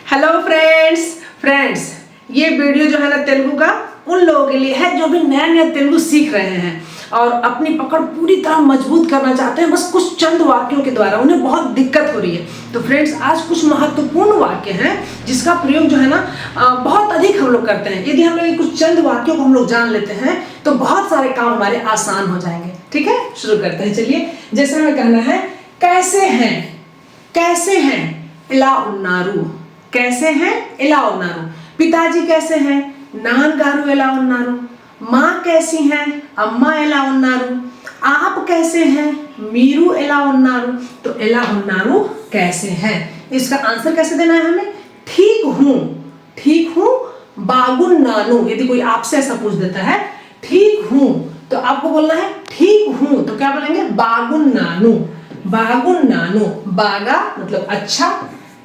Hello friends ये video जो है ना तेलुगु का उन लोगों के लिए है जो भी नया नया तेलुगु सीख रहे हैं और अपनी पकड़ पूरी तरह मजबूत करना चाहते हैं। बस कुछ चंद वाक्यों के द्वारा उन्हें बहुत दिक्कत हो रही है। तो फ्रेंड्स आज कुछ महत्वपूर्ण वाक्य हैं जिसका प्रयोग जो है ना बहुत अधिक हम लोग करते हैं। यदि हम लोग कुछ चंद वाक्यों को हम लोग जान लेते हैं तो बहुत सारे काम हमारे आसान हो जाएंगे। ठीक है, शुरू करते हैं। चलिए, जैसे हमें कहना है कैसे हैं इला उन्नारू। कैसे हैं इला उन्नारू। पिताजी कैसे हैं, नानगारू एला उन्नारू। माँ कैसी हैं, अम्मा एला उन्नारू। आप कैसे हैं, मीरू एला उन्नारू। तो एला उन्नारू कैसे हैं, इसका आंसर कैसे देना है हमें। ठीक हूँ बागुन्नानु। यदि कोई आपसे ऐसा पूछ देता है ठीक हूँ तो आपको बोलना है ठीक हूँ, तो क्या बोलेंगे बागुन्नानु। बागा मतलब अच्छा,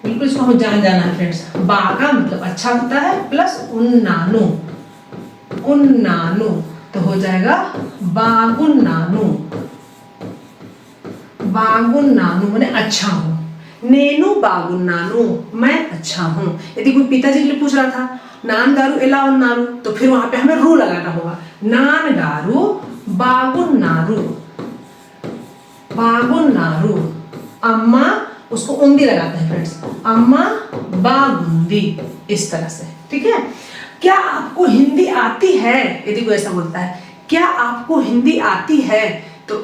बिल्कुल इसको हम जाना है फ्रेंड्स। बागा मतलब अच्छा होता है प्लस उन्नानु तो हो जाएगा बागुन्नानु माने अच्छा हूँ। नेनु बागुन्नानु मैं अच्छा हूँ। यदि कोई पिताजी के लिए पूछ रहा था नानगारू एला उन्नारू तो फिर वहां पे हमें रू लगाना होगा। नानगारू बागुन्नारू। अम्मा उसको उंदी लगाते हैं फ्रेंड्स, अम्मा बागुंदी, इस तरह से। ठीक है, क्या आपको हिंदी आती है। यदि कोई ऐसा बोलता है क्या आपको हिंदी आती है तो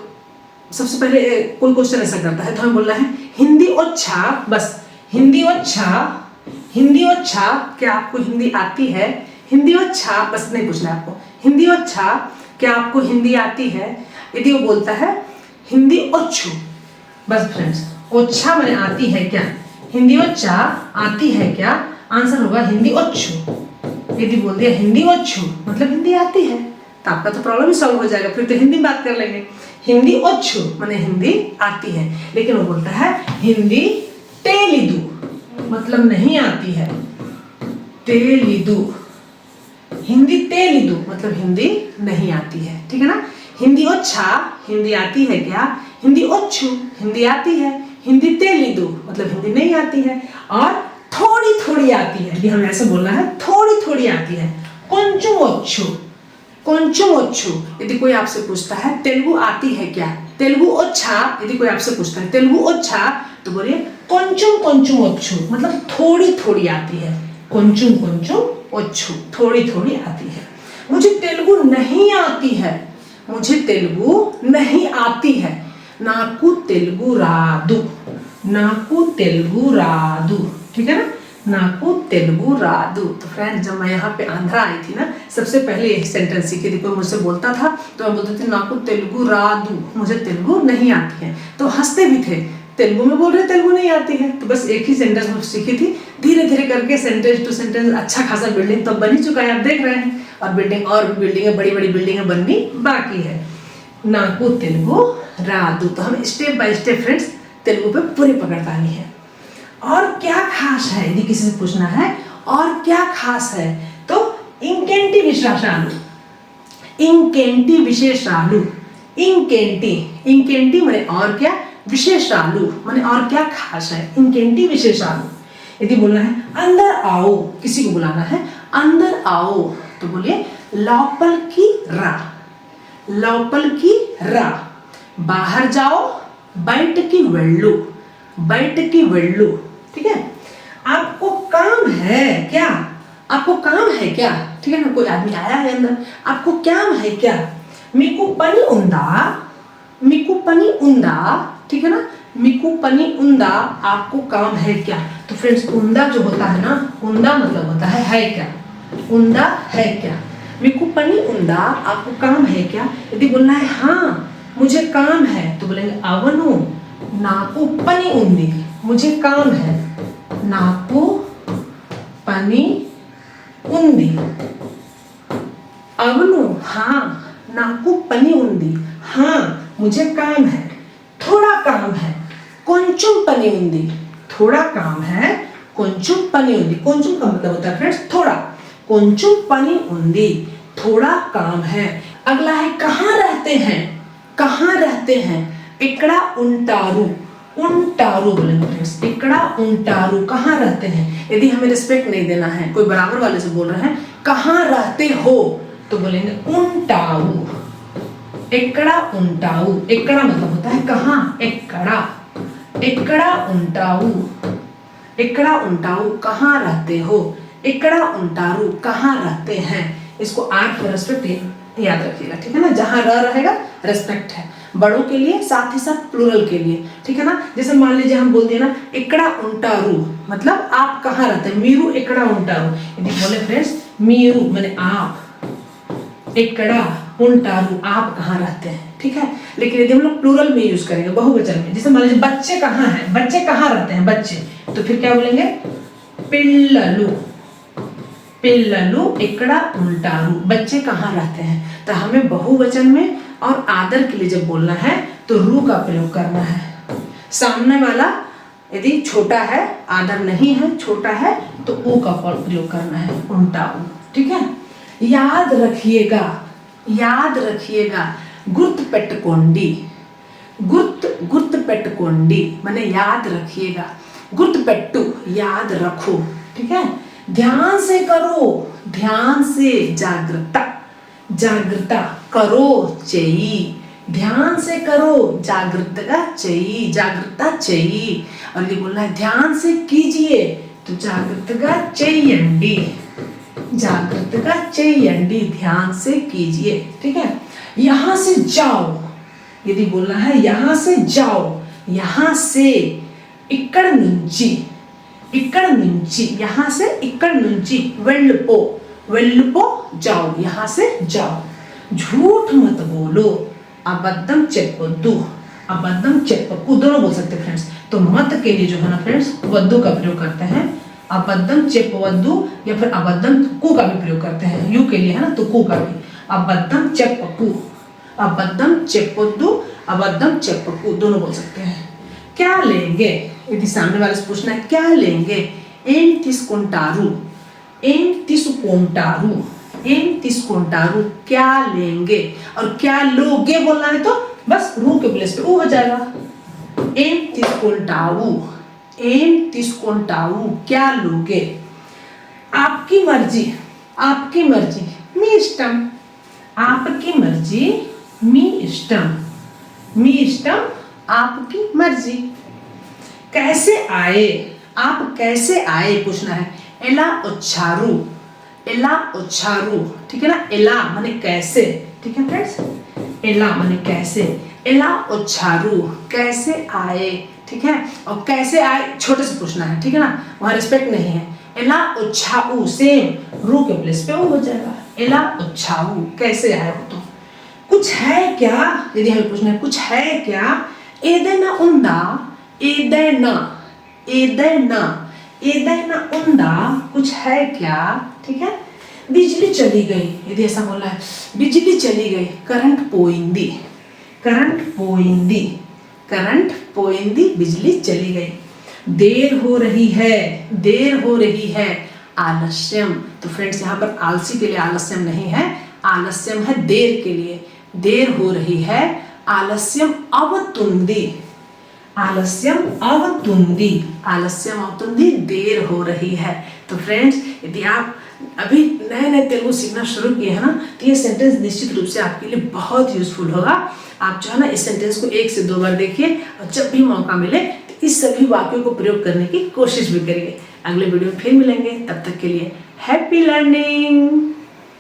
सबसे पहले कोई क्वेश्चन ऐसा करता है तो हमें बोलना है हिंदी अच्छा। बस हिंदी अच्छा क्या आपको हिंदी आती है। हिंदी अच्छा बस नहीं पूछना है आपको। हिंदी अच्छा क्या आपको हिंदी आती है। यदि वो बोलता है हिंदी अच्छू, बस फ्रेंड्स ओच्छा मैंने आती है क्या, हिंदी अच्छा आती है क्या, आंसर होगा हिंदी अच्छू। यदि बोल दिया हिंदी अच्छू मतलब हिंदी आती है तो आपका तो प्रॉब्लम ही सॉल्व हो जाएगा, फिर तो हिंदी में बात कर लेंगे। हिंदी अच्छू माने हिंदी आती है, लेकिन वो बोलता है हिंदी तेलिदू मतलब नहीं आती है। हिंदी तेलिदू मतलब हिंदी नहीं आती है। ठीक है ना। हिंदी अच्छा हिंदी आती है क्या, हिंदी अच्छू हिंदी आती है, हिंदी तेलिदू मतलब हिंदी नहीं आती है, और थोड़ी थोड़ी आती है। यदि हमें ऐसे बोलना है थोड़ी थोड़ी आती है। కొంచెం వచ్చు। यदि कोई आपसे पूछता है तेलुगु आती है क्या, तेलुगु अच्छा। यदि कोई आपसे पूछता है तेलुगु अच्छा तो बोलिए కొంచెం వచ్చు मतलब थोड़ी थोड़ी आती है। కొంచెం వచ్చు थोड़ी थोड़ी आती है। मुझे तेलुगु नहीं आती है, मुझे तेलुगु नहीं आती है। नाकू तेलुगु रादू। ठीक है ना, नाकू तेलुगु रादू। तो फ्रेंड्स जब मैं यहाँ पे आंध्रा आई थी ना सबसे पहले यही सेंटेंस सीखी थी। कोई मुझसे बोलता था तो मैं बोलती थी नाकू तेलुगु रादू, मुझे तेलुगु नहीं आती है। तो हंसते भी थे, तेलुगु में बोल रहे तेलुगु नहीं आती है। तो बस एक ही सेंटेंस में सीखी थी। धीरे धीरे करके सेंटेंस टू सेंटेंस अच्छा खासा बिल्डिंग तो बन ही चुका है, आप देख रहे हैं। और बिल्डिंग बड़ी बड़ी बिल्डिंगें बननी बाकी है। नाकू तेलुगु रादू। तो हमें step by step friends Telugu पे पूरी पकड़ पानी है। और क्या खास है, यदि किसी से पूछना है और क्या खास है तो इंकेंटी विशेषालु। इंकेंटी माने और क्या, विशेषालु माने और क्या खास है। इंकेंटी विशेषालु। यदि बोलना है अंदर आओ, किसी को बुलाना है अंदर आओ तो बोलिए लौपल की रा। बाहर जाओ बैठ की वेल्लू। ठीक है, आपको काम है क्या, ठीक है ना। कोई आदमी आया है अंदर, आपको काम है क्या। मिकू पनी उंदा। ठीक है ना, मिकू पनी उंदा आपको काम है क्या। तो फ्रेंड्स उंदा जो होता है ना, उंदा मतलब होता है क्या, उंदा है क्या। मिकू पनी उंदा आपको काम है क्या। यदि बोलना है हाँ मुझे काम है तो बोलेंगे अवनु नाकू पनी उंदी, मुझे काम है। नाकू पनी उंदी अवनु हाँ, नाकू पनी उंदी हाँ मुझे काम है। थोड़ा काम है కొంచెం पनी उंदी, थोड़ा काम है కొంచెం पनी उंदी। కొంచెం का मतलब होता है फ्रेंड्स थोड़ा, కొంచెం पनी उंदी थोड़ा काम है। अगला है कहाँ रहते हैं। इकड़ा उंटारू बोलेंगे फ्रेंड्स, इकड़ा उंटारू कहाँ रहते हैं। यदि हमें रिस्पेक्ट नहीं देना है, कोई बराबर वाले से बोल रहे हैं कहाँ रहते हो, तो बोलेंगे उंटाऊ, एकड़ा उंटाऊ। एकड़ा मतलब होता है कहाँ, एकड़ा, एकड़ा उंटाऊ, एकड़ा उंटाऊ कहाँ रहते हो, एकड़ा उंटारू कहाँ रहते हैं। इसको आर पर रेस्पेक्ट याद रखिएगा, ठीक है ना। जहां र रहेगा रेस्पेक्ट है, बड़ों के लिए साथ ही साथ प्लूरल के लिए, ठीक है ना। जैसे मान लीजिए हम बोल दिए ना एकड़ा उंटारू, मतलब आप कहाँ रहते हैं, मीरू एकड़ा उंटारू। यदि बोले फ्रेंड्स मीरू माने आप, एकड़ा उंटारू आप कहाँ रहते हैं, ठीक है। लेकिन यदि हम लोग प्लूरल में यूज करेंगे, बहुवचन में, जैसे मान लीजिए बच्चे कहाँ हैं, बच्चे कहाँ रहते हैं बच्चे, तो फिर क्या बोलेंगे पिल्ललू, पिल्ललू एकड़ा उंटारू, बच्चे कहाँ रहते हैं। तो हमें बहुवचन में और आदर के लिए जब बोलना है तो रू का प्रयोग करना है। सामने वाला यदि छोटा है, आदर नहीं है, छोटा है, तो ऊ का प्रयोग करना है, उंटाऊ, ठीक है। याद रखिएगा, याद रखिएगा, गुर्तपेट्टुकोंडी, गुर्तपेट्टुकोंडी माने याद रखिएगा, गुर्तपेट्टु याद रखो, ठीक है। ध्यान से करो, ध्यान से, जागृता, जागृता करो चाहिए, ध्यान से करो, जागृता चाहिए, जागृता चाहिए। और ये बोलना है ध्यान से कीजिए, तो जागृता चाहिए, जागृता चाहिए, ध्यान से कीजिए, ठीक है। यहां से जाओ, यदि बोलना है यहां से जाओ, यहां से इक्कड़ नुंची, इक्कड़ नुंची, यहां से इक्कड़ नुंची, वेल्लुपो, वेल्लुपो जाओ, यहां से जाओ। झूठ मत बोलो, अबद्धम चेप्पद्दू, अबद्धम चेप्पक्कू दोनों बोल सकते हैं फ्रेंड्स। तो मत के लिए जो है ना फ्रेंड्स वद्दू का प्रयोग करते हैं, अबद्धम चेप्पवद्दू, या फिर अबद्धम कू का भी प्रयोग करते हैं, यू के लिए है ना, तो कू का भी, अबद्धम चेप्पक्कू, अबद्धम चेप्पद्दू, अबद्धम चेप्पक्कू दोनों बोल सकते हैं। क्या लेंगे, यदि सामने वाले से पूछना है क्या लेंगे, एम तिस्कुंटारू, एम तिस्कुंटारू, एम तिस्कुंटारू क्या लेंगे। और क्या लोगे बोलना है तो बस रू के प्लेस पे ऊ हो जाएगा, एम तिस्कुंटाऊ, एम तिस्कुंटाऊ क्या लोगे। आपकी मर्जी, आपकी मर्जी, मी इष्टम, आपकी मर्जी, मी इष्टम, मी इष्टम आपकी मर्जी। कैसे आए, आप कैसे आए पूछना है, एला उच्छारू, एला उच्छारू, ठीक है ना। एला माने कैसे, ठीक है फ्रेंड्स, एला माने कैसे, एला उच्छारू कैसे आए, ठीक है। और कैसे आए छोटे से पूछना है, ठीक है ना, वहां रिस्पेक्ट नहीं है। एला उच्छाऊ सेम रू के प्लेस पे वो हो जाएगा, एला उच्छाऊ कैसे आए हो। तो कुछ है क्या, यदि हमें पूछना है कुछ है क्या, एदेना उंदा, एदेना, एदेना, एदेना उंदा कुछ है क्या, ठीक है। बिजली चली गई, यदि ऐसा बोलना है बिजली चली गई, करंट पोइंदी, करंट पोइंदी, करंट पोइंदी, बिजली चली गई। देर हो रही है, देर हो रही है, आलस्यम। तो फ्रेंड्स यहाँ पर आलसी के लिए आलस्यम नहीं है, आलस्यम है देर के लिए, देर हो रही है, आलस्यम अवतुंदी, आलस्यम अवतुंदी, आलस्यम अवतुंदी देर हो रही है। तो फ्रेंड्स यदि आप अभी नए नए तेलुगु सीखना शुरू किए हैं ना, तो ये सेंटेंस निश्चित रूप से आपके लिए बहुत यूजफुल होगा। आप जो है ना इस सेंटेंस को 1 से 2 बार देखिए, और जब भी मौका मिले तो इस सभी वाक्यों को प्रयोग करने की कोशिश भी करिए। अगले वीडियो में फिर मिलेंगे, तब तक के लिए हैप्पी लर्निंग।